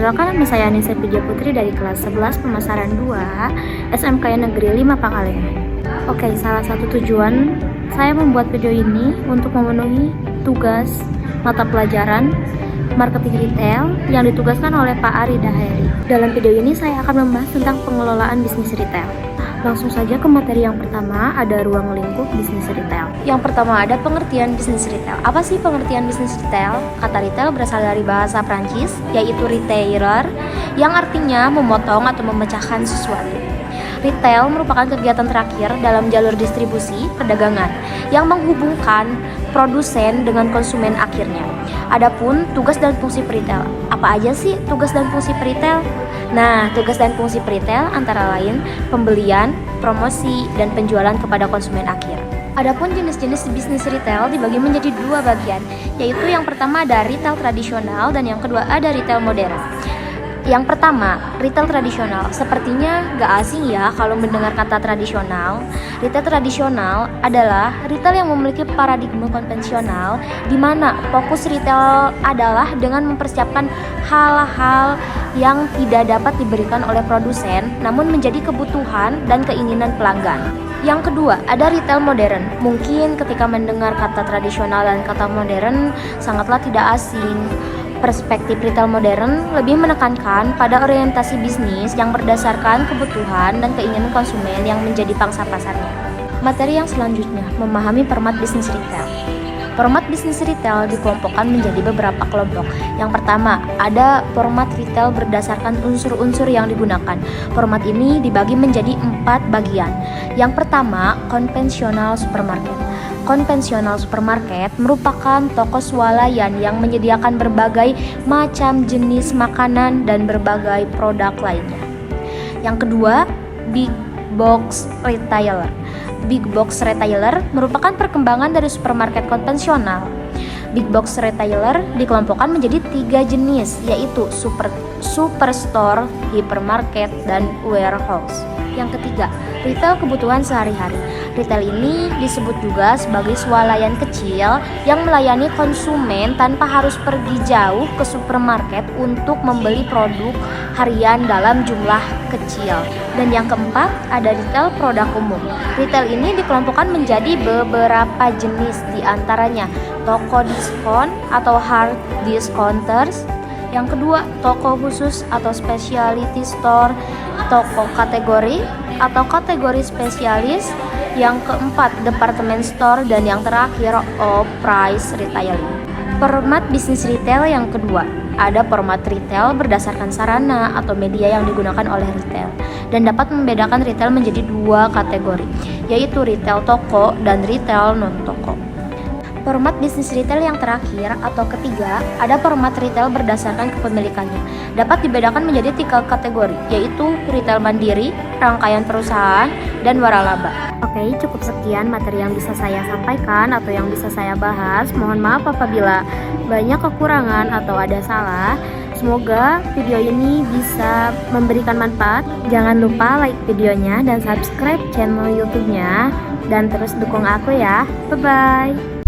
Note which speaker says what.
Speaker 1: Perkenalkan, nama saya Anissa Vidya Putri dari kelas 11 Pemasaran 2 SMK Negeri 5 Pangalengan. Oke, salah satu tujuan saya membuat video ini untuk memenuhi tugas mata pelajaran marketing retail yang ditugaskan oleh Pak Ari Daheri. Dalam video ini saya akan membahas tentang pengelolaan bisnis retail. Langsung saja ke materi yang pertama, ada ruang lingkup bisnis retail. Yang pertama ada pengertian bisnis retail. Apa sih pengertian bisnis retail? Kata retail berasal dari bahasa Prancis, yaitu retailer, yang artinya memotong atau memecahkan sesuatu. Retail merupakan kegiatan terakhir dalam jalur distribusi perdagangan yang menghubungkan produsen dengan konsumen akhirnya. Adapun tugas dan fungsi peritel. Apa aja sih tugas dan fungsi peritel? Nah, tugas dan fungsi peritel antara lain pembelian, promosi, dan penjualan kepada konsumen akhir. Adapun jenis-jenis bisnis retail dibagi menjadi dua bagian, yaitu yang pertama ada retail tradisional dan yang kedua ada retail modern. Yang pertama, retail tradisional. Sepertinya gak asing ya kalau mendengar kata tradisional. Retail tradisional adalah retail yang memiliki paradigma konvensional, di mana fokus retail adalah dengan mempersiapkan hal-hal yang tidak dapat diberikan oleh produsen, namun menjadi kebutuhan dan keinginan pelanggan. Yang kedua, ada retail modern. Mungkin ketika mendengar kata tradisional dan kata modern sangatlah tidak asing. Perspektif retail modern lebih menekankan pada orientasi bisnis yang berdasarkan kebutuhan dan keinginan konsumen yang menjadi pangsa pasarnya. Materi yang selanjutnya, memahami format bisnis retail. Format bisnis retail dikelompokkan menjadi beberapa kelompok. Yang pertama, ada format retail berdasarkan unsur-unsur yang digunakan. Format ini dibagi menjadi 4 bagian. Yang pertama, konvensional supermarket. Konvensional supermarket merupakan toko swalayan yang menyediakan berbagai macam jenis makanan dan berbagai produk lainnya. Yang kedua, big box retailer. Big box retailer merupakan perkembangan dari supermarket konvensional. Big box retailer dikelompokkan menjadi 3 jenis, yaitu superstore, hypermarket, dan warehouse. Yang ketiga, retail kebutuhan sehari-hari. Retail ini disebut juga sebagai swalayan kecil yang melayani konsumen tanpa harus pergi jauh ke supermarket untuk membeli produk harian dalam jumlah kecil. Dan yang keempat, ada retail produk umum. Retail ini dikelompokkan menjadi beberapa jenis, diantaranya toko diskon atau hard discounters. Yang kedua, toko khusus atau specialty store, toko kategori atau kategori spesialis. Yang keempat, department store, dan yang terakhir, off-price retailing. Format bisnis retail yang kedua, ada format retail berdasarkan sarana atau media yang digunakan oleh retail dan dapat membedakan retail menjadi 2 kategori, yaitu retail toko dan retail non-toko. Format bisnis retail yang terakhir atau ketiga, ada format retail berdasarkan kepemilikannya. Dapat dibedakan menjadi 3 kategori, yaitu retail mandiri, rangkaian perusahaan, dan waralaba. Oke, cukup sekian materi yang bisa saya sampaikan atau yang bisa saya bahas. Mohon maaf apabila banyak kekurangan atau ada salah. Semoga video ini bisa memberikan manfaat. Jangan lupa like videonya dan subscribe channel YouTube-nya. Dan terus dukung aku ya. Bye-bye.